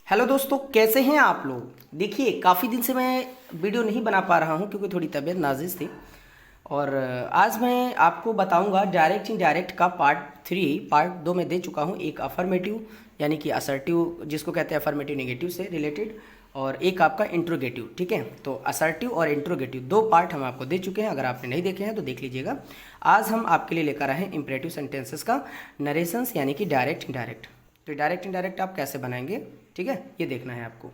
Hello दोस्तों, कैसे हैं आप लोग। देखिए, काफ़ी दिन से मैं वीडियो नहीं बना पा रहा हूं क्योंकि थोड़ी तबीयत नाजुक थी। और आज मैं आपको बताऊंगा डायरेक्ट इनडायरेक्ट का पार्ट 2 में दे चुका हूं। एक अफर्मेटिव यानी कि असर्टिव जिसको कहते हैं अफर्मेटिव नेगेटिव से रिलेटेड, और एक आपका इंट्रोगेटिव। ठीक है, तो असर्टिव और इंट्रोगेटिव दो पार्ट हम आपको दे चुके हैं। अगर आपने नहीं देखे हैं तो देख लीजिएगा। आज हम आपके लिए लेकर आए हैं इंपरेटिव सेंटेंसेस का नरेशंस यानी कि डायरेक्ट इनडायरेक्ट। तो डायरेक्ट इनडायरेक्ट आप कैसे बनाएंगे, ठीक है, ये देखना है आपको।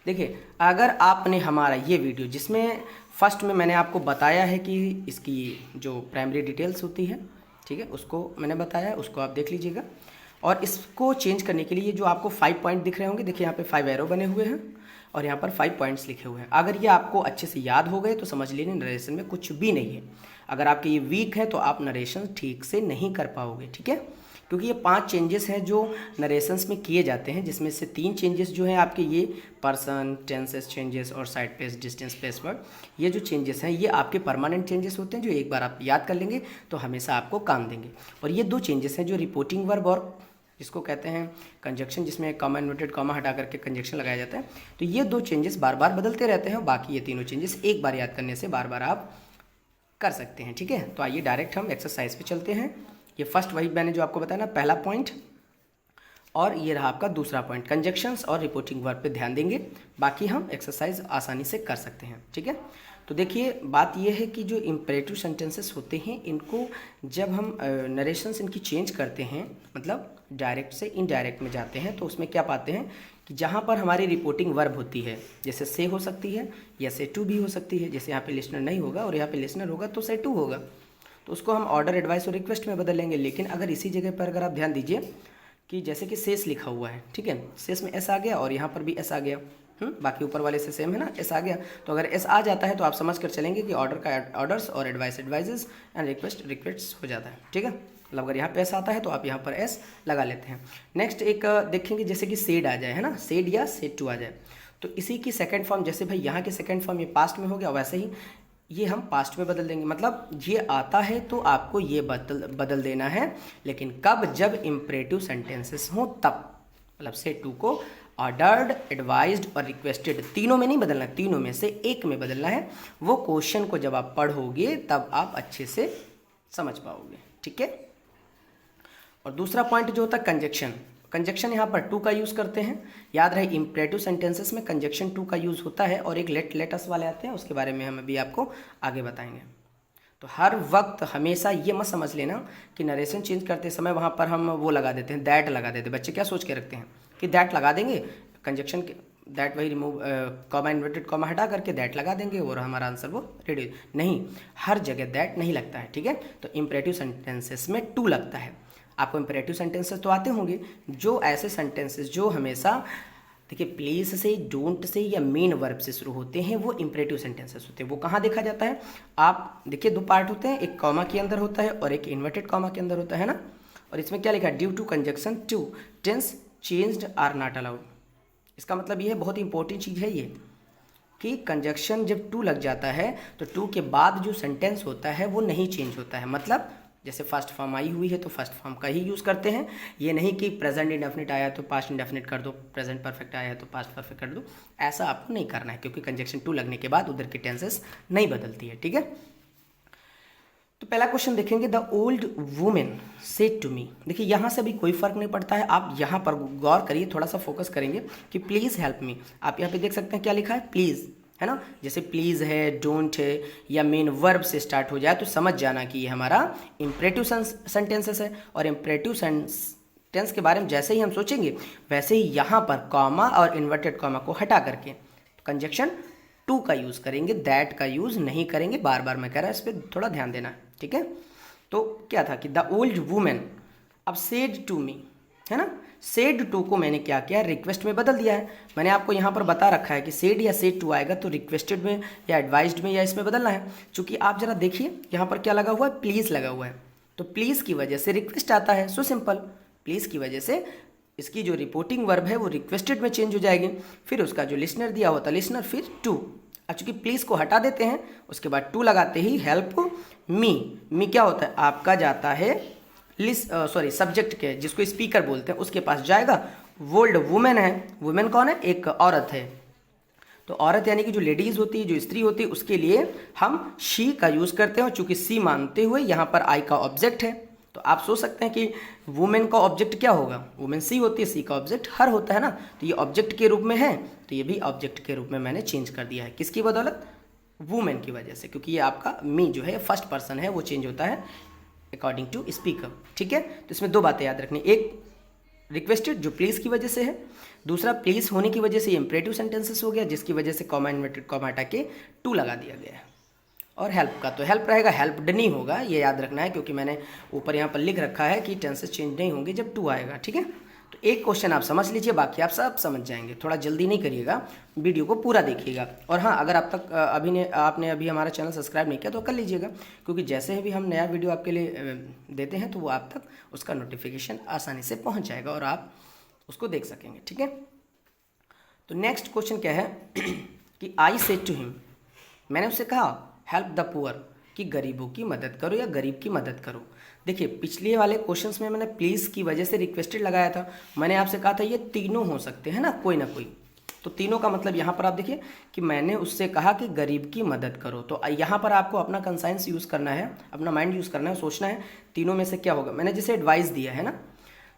देखिए, अगर आपने हमारा ये वीडियो जिसमें फर्स्ट में मैंने आपको बताया है कि इसकी जो प्राइमरी डिटेल्स होती है, ठीक है, उसको मैंने बताया है, उसको आप देख लीजिएगा। और इसको चेंज करने के लिए जो आपको 5 पॉइंट दिख रहे होंगे, देखिए यहाँ पे 5 एरो बने हुए हैं और यहाँ पर 5 पॉइंट्स लिखे हुए हैं। अगर ये आपको अच्छे से याद हो गए तो समझ लीजिए नरेशन में कुछ भी नहीं है। अगर आपके ये वीक है तो आप नरेशन ठीक से नहीं कर पाओगे, ठीक है, क्योंकि ये 5 चेंजेस हैं जो नरेशंस में किए जाते हैं, जिसमें से 3 चेंजेस जो हैं आपके ये पर्सन, टेंसेस चेंजेस और side place, distance place word, ये जो चेंजेस हैं ये आपके परमानेंट चेंजेस होते हैं जो एक बार आप याद कर लेंगे तो हमेशा आपको काम देंगे। और ये 2 चेंजेस हैं जो रिपोर्टिंग वर्ब और जिसको कहते हैं कंजक्शन, जिसमें कॉमा इन्वर्टेड कॉमा हटा करके कंजक्शन लगाया जाता है, तो ये 2 चेंजेस बार बार बदलते रहते हैं। बाकी ये तीनों चेंजेस एक बार याद करने से बार बार आप कर सकते हैं, ठीक है। तो आइए डायरेक्ट हम एक्सरसाइज पे चलते हैं। ये फर्स्ट वही मैंने जो आपको बताया ना, पहला पॉइंट, और ये रहा आपका दूसरा पॉइंट। कंजक्शंस और रिपोर्टिंग वर्ब पे ध्यान देंगे, बाकी हम एक्सरसाइज आसानी से कर सकते हैं, ठीक है। तो देखिए, बात ये है कि जो इम्परेटिव सेंटेंसेस होते हैं इनको जब हम नरेशंस इनकी चेंज करते हैं, मतलब डायरेक्ट से इनडायरेक्ट में जाते हैं, तो उसमें क्या पाते हैं कि जहाँ पर हमारी रिपोर्टिंग वर्ब होती है, जैसे से हो सकती है या से टू भी हो सकती है। जैसे यहाँ पे लिसनर नहीं होगा और यहाँ पे लिसनर होगा तो से टू होगा, तो उसको हम ऑर्डर, एडवाइस और रिक्वेस्ट में बदल लेंगे। लेकिन अगर इसी जगह पर अगर आप ध्यान दीजिए कि जैसे कि सेस लिखा हुआ है, ठीक है, सेस में एस आ गया और यहाँ पर भी एस आ गया, बाकी ऊपर वाले से सेम है ना, एस आ गया। तो अगर एस आ जाता है तो आप समझ कर चलेंगे कि ऑर्डर का ऑर्डर्स और advice advises and request request हो जाता है, ठीक है। मतलब अगर यहाँ पे एस आता है तो आप यहाँ पर एस लगा लेते हैं। नेक्स्ट एक देखेंगे जैसे कि सेड आ जाए, है ना, सेड या सेड टू आ जाए, तो इसी की सेकंड फॉर्म, जैसे भाई यहाँ की सेकंड फॉर्म ये पास्ट में हो गया, वैसे ही ये हम पास्ट में बदल देंगे। मतलब ये आता है तो आपको ये बदल देना है, लेकिन कब, जब इम्परेटिव सेंटेंसेस हो तब। मतलब से टू को ऑर्डर्ड, एडवाइज्ड और रिक्वेस्टेड तीनों में नहीं बदलना, तीनों में से एक में बदलना है। वो क्वेश्चन को जब आप पढ़ोगे तब आप अच्छे से समझ पाओगे, ठीक है। और दूसरा पॉइंट जो होता है कंजक्शन। कंजक्शन यहाँ पर टू का यूज़ करते हैं, याद रहे इम्परेटिव सेंटेंसेस में कंजक्शन टू का यूज़ होता है। और एक लेटस वाले आते हैं, उसके बारे में हम अभी आपको आगे बताएंगे। तो हर वक्त हमेशा ये मत समझ लेना कि नरेशन चेंज करते समय वहाँ पर हम वो लगा देते हैं, दैट लगा देते हैं। बच्चे क्या सोच के रखते हैं कि दैट लगा देंगे, कंजक्शन के दैट वही रिमूव, कॉमा इन्वर्टेड कॉमा हटा करके दैट लगा देंगे और हमारा आंसर वो रेडी। नहीं, हर जगह दैट नहीं लगता है, ठीक है। तो इम्परेटिव सेंटेंसेस में टू लगता है। आपको इम्परेटिव सेंटेंसेस तो आते होंगे, जो ऐसे सेंटेंसेस जो हमेशा देखिए प्लेस से, डोंट से या मेन वर्ब से शुरू होते हैं, वो इम्परेटिव सेंटेंसेस होते हैं। वो कहाँ देखा जाता है, आप देखिए 2 पार्ट होते हैं, एक कॉमा के अंदर होता है और एक इन्वर्टेड कॉमा के अंदर होता है ना। और इसमें क्या लिखा है, due to conjunction two tense changed are not allowed. इसका मतलब ये है, बहुत इंपॉर्टेंट चीज़ है ये, कि कंजक्शन जब टू लग जाता है तो टू के बाद जो सेंटेंस होता है वो नहीं चेंज होता है। मतलब जैसे फर्स्ट फॉर्म आई हुई है तो फर्स्ट फॉर्म का ही यूज़ करते हैं। ये नहीं कि प्रेजेंट इंडेफिनिट आया तो पास्ट इंडेफिनिट कर दो, प्रेजेंट परफेक्ट आया तो पास्ट परफेक्ट कर दो, ऐसा आपको नहीं करना है, क्योंकि कंजक्शन टू लगने के बाद उधर की टेंसेस नहीं बदलती है, ठीक है। तो पहला क्वेश्चन देखेंगे, the old women said to me. देखिए यहाँ से भी कोई फर्क नहीं पड़ता है, आप यहाँ पर गौर करिए, थोड़ा सा फोकस करेंगे कि प्लीज़ हेल्प मी। आप यहाँ पे देख सकते हैं क्या लिखा है, प्लीज़, है ना। जैसे प्लीज़ है, डोंट है या मेन वर्ब से स्टार्ट हो जाए तो समझ जाना कि ये हमारा इम्परेटिव सेंटेंसेस है। और इम्परेटिव टेंस के बारे में जैसे ही हम सोचेंगे वैसे ही यहाँ पर कॉमा और इन्वर्टेड कॉमा को हटा करके कंजक्शन टू का यूज़ करेंगे, दैट का यूज़ नहीं करेंगे। बार बार मैं कह रहा हूँ, इस पर थोड़ा ध्यान देना, ठीक है। तो क्या था कि द ओल्ड वुमेन, अब सेड टू मी, है ना, सेड टू को मैंने क्या किया, रिक्वेस्ट में बदल दिया है। मैंने आपको यहाँ पर बता रखा है कि सेड या सेड टू आएगा तो रिक्वेस्टेड में या एडवाइज्ड में या इसमें बदलना है। चूंकि आप जरा देखिए यहाँ पर क्या लगा हुआ है, प्लीज़ लगा हुआ है, तो प्लीज़ की वजह से रिक्वेस्ट आता है। सो सिंपल, प्लीज़ की वजह से इसकी जो रिपोर्टिंग वर्ब है वो रिक्वेस्टेड में चेंज हो जाएगी। फिर उसका जो लिसनर दिया होता लिसनर, फिर टू। अब चूंकि प्लीज़ को हटा देते हैं, उसके बाद टू लगाते ही हेल्प मी क्या होता है, आपका जाता है सब्जेक्ट के, जिसको स्पीकर बोलते हैं, उसके पास जाएगा, वोल्ड वुमेन है, वुमेन कौन है, एक औरत है, तो औरत यानी कि जो लेडीज होती है, जो स्त्री होती है, उसके लिए हम शी का यूज़ करते हैं। और चूंकि सी मानते हुए यहाँ पर आई का ऑब्जेक्ट है, तो आप सोच सकते हैं कि वुमेन का ऑब्जेक्ट क्या होगा, वुमेन सी होती है, सी का ऑब्जेक्ट हर होता है ना, तो ये ऑब्जेक्ट के रूप में है, तो ये भी ऑब्जेक्ट के रूप में मैंने चेंज कर दिया है। किसकी बदौलत, वुमेन की वजह से, क्योंकि ये आपका मी जो है फर्स्ट पर्सन है, वो चेंज होता है अकॉर्डिंग टू स्पीकर। ठीक है, तो इसमें दो बातें याद रखनी, एक रिक्वेस्टेड जो प्लीज़ की वजह से है, दूसरा प्लीज़ होने की वजह से इम्परेटिव सेंटेंसेस हो गया, जिसकी वजह से कॉमा इन्वर्टेड कॉमा हटा के टू लगा दिया गया है। और हेल्प का तो हेल्प रहेगा, हेल्प्ड नहीं होगा, ये याद रखना है, क्योंकि मैंने ऊपर यहाँ पर लिख रखा है कि टेंसेस चेंज नहीं होंगे जब टू आएगा। ठीक है, तो एक क्वेश्चन आप समझ लीजिए, बाकी आप सब समझ जाएंगे, थोड़ा जल्दी नहीं करिएगा, वीडियो को पूरा देखिएगा। और हाँ, अगर आप तक आपने अभी हमारा चैनल सब्सक्राइब नहीं किया तो कर लीजिएगा, क्योंकि जैसे भी हम नया वीडियो आपके लिए देते हैं तो वो आप तक उसका नोटिफिकेशन आसानी से पहुँच जाएगा और आप उसको देख सकेंगे। ठीक है, तो नेक्स्ट क्वेश्चन क्या है कि आई सेड टू हिम, मैंने उससे कहा हेल्प द पुअर, कि गरीबों की मदद करो या गरीब की मदद करो। देखिए, पिछले वाले क्वेश्चंस में मैंने प्लीज़ की वजह से रिक्वेस्टेड लगाया था, मैंने आपसे कहा था ये तीनों हो सकते हैं ना कोई, तो तीनों का मतलब यहाँ पर आप देखिए कि मैंने उससे कहा कि गरीब की मदद करो, तो यहाँ पर आपको अपना कंसाइंस यूज़ करना है, अपना माइंड यूज़ करना है, सोचना है तीनों में से क्या होगा। मैंने जैसे एडवाइस दिया है ना,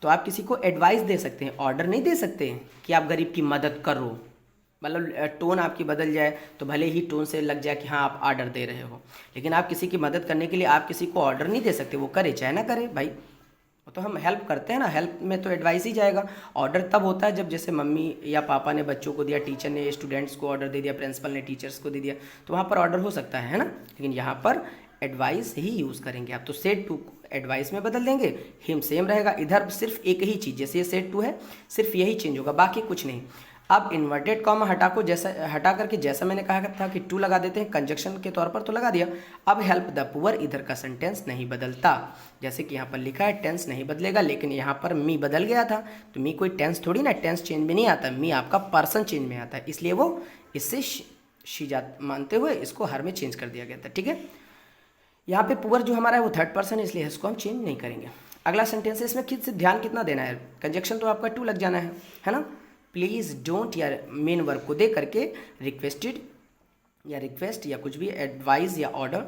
तो आप किसी को एडवाइस दे सकते हैं, ऑर्डर नहीं दे सकते कि आप गरीब की मदद करो, मतलब टोन आपकी बदल जाए तो भले ही टोन से लग जाए कि हाँ आप ऑर्डर दे रहे हो, लेकिन आप किसी की मदद करने के लिए आप किसी को ऑर्डर नहीं दे सकते, वो करे चाहे ना करे भाई, वो तो हम हेल्प करते हैं ना, हेल्प में तो एडवाइस ही जाएगा। ऑर्डर तब होता है जब जैसे मम्मी या पापा ने बच्चों को दिया, टीचर ने स्टूडेंट्स को ऑर्डर दे दिया, प्रिंसिपल ने टीचर्स को दे दिया, तो वहाँ पर ऑर्डर हो सकता है ना, लेकिन यहाँ पर एडवाइस ही यूज़ करेंगे आप, तो सेड टू को एडवाइस में बदल देंगे, हिम सेम रहेगा, इधर सिर्फ एक ही चीज़, जैसे ये सेड टू है सिर्फ यही चेंज होगा, बाकी कुछ नहीं। अब इन्वर्टेड कॉमा हटा करके जैसा मैंने कहा था कि टू लगा देते हैं कंजक्शन के तौर पर, तो लगा दिया। अब हेल्प द पुअर, इधर का सेंटेंस नहीं बदलता, जैसे कि यहाँ पर लिखा है टेंस नहीं बदलेगा, लेकिन यहाँ पर मी बदल गया था, तो मी कोई टेंस थोड़ी ना, टेंस चेंज में नहीं आता, मी आपका पर्सन चेंज में आता है, इसलिए वो इससे शीजात मानते हुए इसको हर में चेंज कर दिया गया था। ठीक है, यहाँ पे पुअर जो हमारा है वो थर्ड पर्सन है, इसलिए इसको हम चेंज नहीं करेंगे। अगला सेंटेंस है, इसमें किस ध्यान कितना देना है, कंजक्शन तो आपका टू लग जाना है ना। प्लीज़ डोंट या मेन वर्ब को दे करके रिक्वेस्टेड या रिक्वेस्ट या कुछ भी एडवाइस या ऑर्डर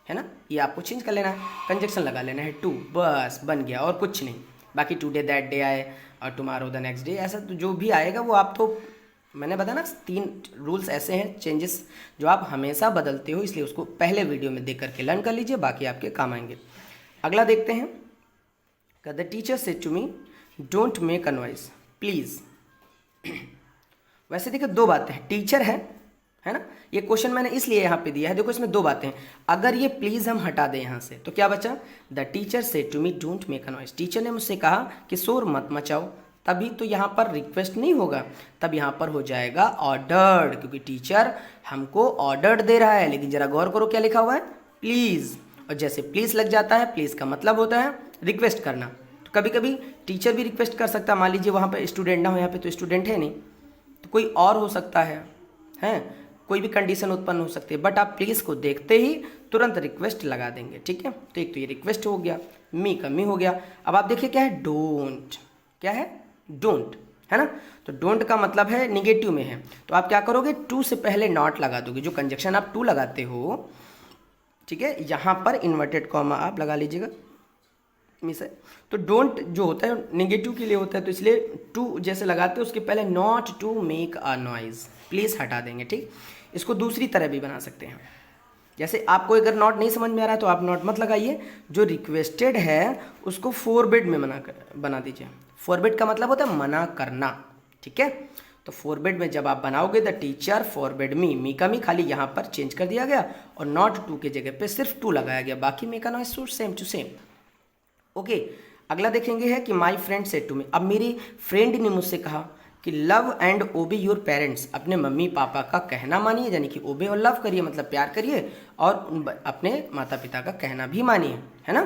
है ना, ये आपको चेंज कर लेना है, कंजक्शन लगा लेना है टू, बस बन गया और कुछ नहीं। बाकी टुडे दैट डे आए और टुमारो द नेक्स्ट डे, ऐसा तो जो भी आएगा वो आप, तो मैंने बताया ना 3 रूल्स ऐसे हैं चेंजेस जो आप हमेशा बदलते हो, इसलिए उसको पहले वीडियो में देख करके लर्न कर लीजिए, बाकी आपके काम आएंगे। अगला देखते हैं, the teacher said to me don't make a noise please. वैसे देखो दो बातें हैं, टीचर है ना, ये क्वेश्चन मैंने इसलिए यहाँ पे दिया है, देखो इसमें दो बातें हैं, अगर ये प्लीज़ हम हटा दें यहाँ से तो क्या बचा, the teacher said to me don't make a noise, teacher ने मुझसे कहा कि शोर मत मचाओ, तभी तो यहाँ पर रिक्वेस्ट नहीं होगा, तब यहाँ पर हो जाएगा ऑर्डर्ड, क्योंकि टीचर हमको ऑर्डर दे रहा है, लेकिन जरा गौर करो क्या लिखा हुआ है, प्लीज़, और जैसे प्लीज़ लग जाता है, प्लीज़ का मतलब होता है रिक्वेस्ट करना, तो कभी कभी टीचर भी रिक्वेस्ट कर सकता है, मान लीजिए वहाँ पे स्टूडेंट ना हो, यहाँ पे तो स्टूडेंट है नहीं, तो कोई और हो सकता है कोई भी कंडीशन उत्पन्न हो सकती है, बट आप प्लीज़ को देखते ही तुरंत रिक्वेस्ट लगा देंगे। ठीक है, तो एक तो ये रिक्वेस्ट हो गया, मी का मी हो गया। अब आप देखिए क्या है, डोंट, क्या है, डोंट, है ना, तो डोंट का मतलब है निगेटिव में है, तो आप क्या करोगे, टू से पहले नॉट लगा दोगे, जो कंजक्शन आप टू लगाते हो, ठीक है, यहाँ पर इन्वर्टेड कॉमा आप लगा लीजिएगा मिस है, तो डोंट जो होता है नेगेटिव के लिए होता है, तो इसलिए टू जैसे लगाते हो उसके पहले not to make a noise, please हटा देंगे। ठीक, इसको दूसरी तरह भी बना सकते हैं, जैसे आपको अगर नॉट नहीं समझ में आ रहा है तो आप नॉट मत लगाइए, जो रिक्वेस्टेड है उसको फॉरबिड में बना दीजिए, फॉरबिड का मतलब होता है मना करना। ठीक है, तो फॉरबिड में जब आप बनाओगे द टीचर फॉरबिड मी का मी खाली यहाँ पर चेंज कर दिया गया और नॉट टू के जगह पे सिर्फ टू लगाया गया, बाकी make a noise same to same. Okay, अगला देखेंगे है कि my friend said to me, अब मेरी फ्रेंड ने मुझसे कहा कि love and obey your parents, अपने मम्मी पापा का कहना मानिए, यानी कि ओबे और लव करिए मतलब प्यार करिए, और अपने माता पिता का कहना भी मानिए, है ना।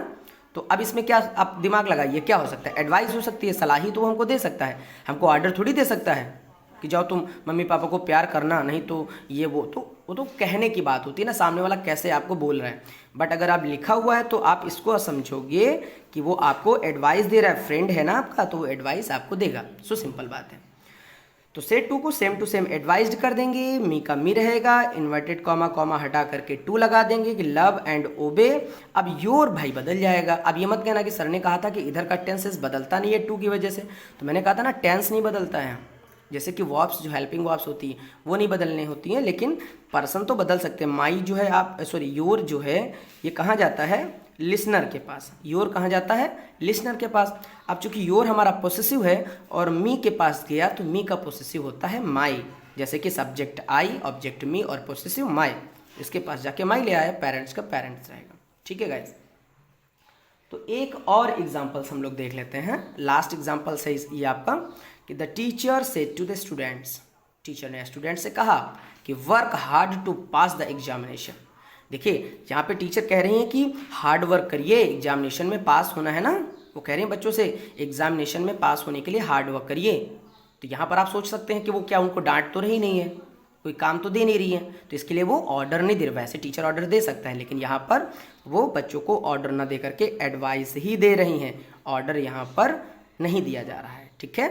तो अब इसमें क्या आप दिमाग लगाइए, क्या हो सकता है, एडवाइस हो सकती है, सलाह ही तो हमको दे सकता है, हमको ऑर्डर थोड़ी दे सकता है कि जाओ तुम मम्मी पापा को प्यार करना, नहीं तो ये वो, तो वो तो कहने की बात होती है ना, सामने वाला कैसे आपको बोल रहा है। बट अगर आप लिखा हुआ है तो आप इसको समझोगे कि वो आपको एडवाइस दे रहा है, फ्रेंड है ना आपका, तो वो एडवाइस आपको देगा। सो सिंपल बात है। तो सेड टू को सेम टू सेम एडवाइज्ड कर देंगे, मी का मी रहेगा, इन्वर्टेड कॉमा कॉमा हटा करके टू लगा देंगे कि लव एंड ओबे। अब योर भाई बदल जाएगा। अब ये मत कहना कि सर ने कहा था कि इधर का टेंसेस बदलता नहीं है टू की वजह से, तो मैंने कहा था ना टेंस नहीं बदलता है। जैसे कि वर्ब्स जो हेल्पिंग वर्ब्स होती है वो नहीं बदलनी होती हैं, लेकिन पर्सन तो बदल सकते हैं। माई जो है आप सॉरी योर जो है ये कहाँ जाता है, लिसनर के पास। योर कहाँ जाता है, लिसनर के पास। अब चूंकि योर हमारा पोसेसिव है और मी के पास गया तो मी का पोसेसिव होता है माई। जैसे कि सब्जेक्ट आई, ऑब्जेक्ट मी और पोसेसिव माई, इसके पास जाके माई ले आया, पेरेंट्स का पेरेंट्स रहेगा। ठीक है गाइज। तो एक और एग्जाम्पल्स हम लोग देख लेते हैं। लास्ट एग्जाम्पल है ये आपका कि the teacher said to the students, teacher ने स्टूडेंट से कहा कि work hard to pass the examination. देखिए यहाँ पे टीचर कह रही हैं कि हार्ड वर्क करिए, एग्जामिनेशन में पास होना है ना। वो कह रही हैं बच्चों से एग्जामिनेशन में पास होने के लिए हार्ड वर्क करिए। तो यहाँ पर आप सोच सकते हैं कि वो क्या उनको डांट तो रही नहीं है, कोई काम तो दे नहीं रही है, तो इसके लिए वो ऑर्डर नहीं दे रहा। वैसे टीचर ऑर्डर दे सकता है, लेकिन यहाँ पर वो बच्चों को ऑर्डर ना दे करके एडवाइस ही दे रही हैं। ऑर्डर यहाँ पर नहीं दिया जा रहा है। ठीक है,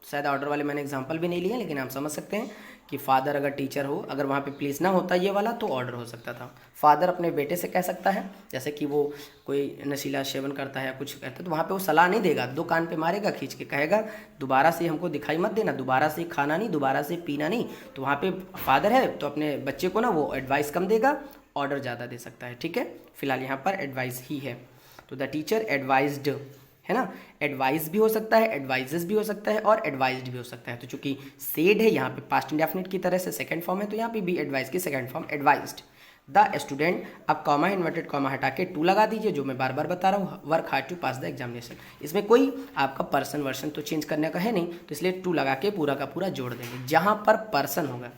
शायद ऑर्डर वाले मैंने एग्जांपल भी नहीं लिए, लेकिन आप समझ सकते हैं कि फादर अगर टीचर हो, अगर वहाँ पे प्लीज़ ना होता ये वाला तो ऑर्डर हो सकता था। फादर अपने बेटे से कह सकता है, जैसे कि वो कोई नशीला सेवन करता है या कुछ करता है, तो वहाँ पे वो सलाह नहीं देगा, दो कान पे मारेगा खींच के, कहेगा दोबारा से हमको दिखाई मत देना, दोबारा से खाना नहीं, दोबारा से पीना नहीं। तो वहाँ पे फादर है तो अपने बच्चे को ना वो एडवाइस कम देगा, ऑर्डर ज़्यादा दे सकता है। ठीक है, फिलहाल यहाँ पर एडवाइस ही है। तो द टीचर एडवाइज्ड है ना, एडवाइस भी हो सकता है, एडवाइजेस भी हो सकता है और एडवाइज्ड भी हो सकता है। तो चूंकि सेड है यहाँ पे पास्ट इंडेफिनिट की तरह से सेकंड फॉर्म है, तो यहाँ पे भी एडवाइस की second form advised. The student, अब कॉमा इन्वर्टेड कॉमा हटा के टू लगा दीजिए, जो मैं बार बार बता रहा हूँ, work hard to pass the examination. इसमें कोई आपका पर्सन वर्सन तो चेंज करने का है नहीं, तो इसलिए टू लगा के पूरा का पूरा जोड़ देंगे। जहाँ पर पर्सन होगा,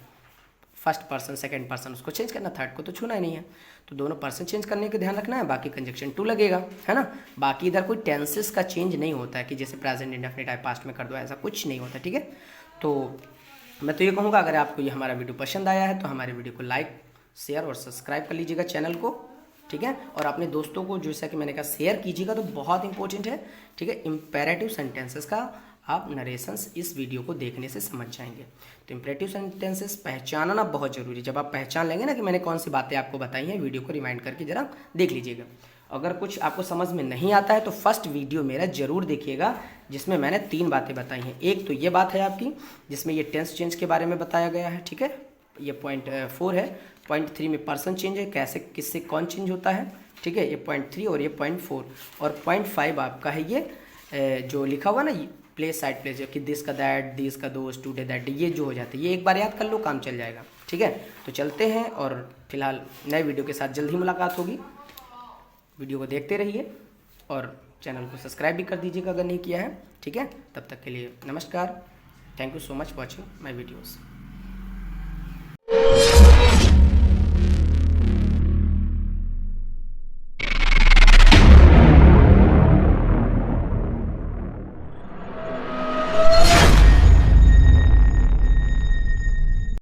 फर्स्ट पर्सन सेकंड पर्सन, उसको चेंज करना, थर्ड को तो छूना ही नहीं है। तो दोनों पर्सन चेंज करने का ध्यान रखना है, बाकी कंजक्शन टू लगेगा, है ना। बाकी इधर कोई टेंसेस का चेंज नहीं होता है कि जैसे प्रेजेंट इंडेफिनिट टाइप पास्ट में कर दो, ऐसा कुछ नहीं होता। ठीक है, तो मैं तो ये कहूँगा अगर आपको ये हमारा वीडियो पसंद आया है तो हमारे वीडियो को लाइक शेयर और सब्सक्राइब कर लीजिएगा चैनल को। ठीक है, और अपने दोस्तों को जैसा कि मैंने कहा शेयर कीजिएगा, तो बहुत इंपॉर्टेंट है। ठीक है, इम्पेरेटिव सेंटेंसेस का आप नरेशंस इस वीडियो को देखने से समझ जाएंगे। तो इम्पेरेटिव सेंटेंसेस पहचानना बहुत जरूरी है। जब आप पहचान लेंगे ना कि मैंने कौन सी बातें आपको बताई हैं, वीडियो को रिमाइंड करके जरा देख लीजिएगा। अगर कुछ आपको समझ में नहीं आता है तो फर्स्ट वीडियो मेरा जरूर देखिएगा, जिसमें मैंने 3 बातें बताई हैं। एक तो ये बात है आपकी जिसमें ये टेंस चेंज के बारे में बताया गया है। ठीक है, ये पॉइंट 4 है। पॉइंट 3 में पर्सन चेंज है, कैसे किससे कौन चेंज होता है। ठीक है, ये पॉइंट 3 और ये पॉइंट 4। और पॉइंट 5 आपका है ये जो लिखा हुआ ना प्लेस साइड प्लेस, जो कि दिस का दैट, दिस का दोस्त, टुडे दैट, ये जो हो जाता है, ये एक बार याद कर लो, काम चल जाएगा। ठीक है, तो चलते हैं और फिलहाल नए वीडियो के साथ जल्द ही मुलाकात होगी। वीडियो को देखते रहिए और चैनल को सब्सक्राइब भी कर दीजिएगा अगर नहीं किया है। ठीक है, तब तक के लिए नमस्कार। Thank you so much watching my videos.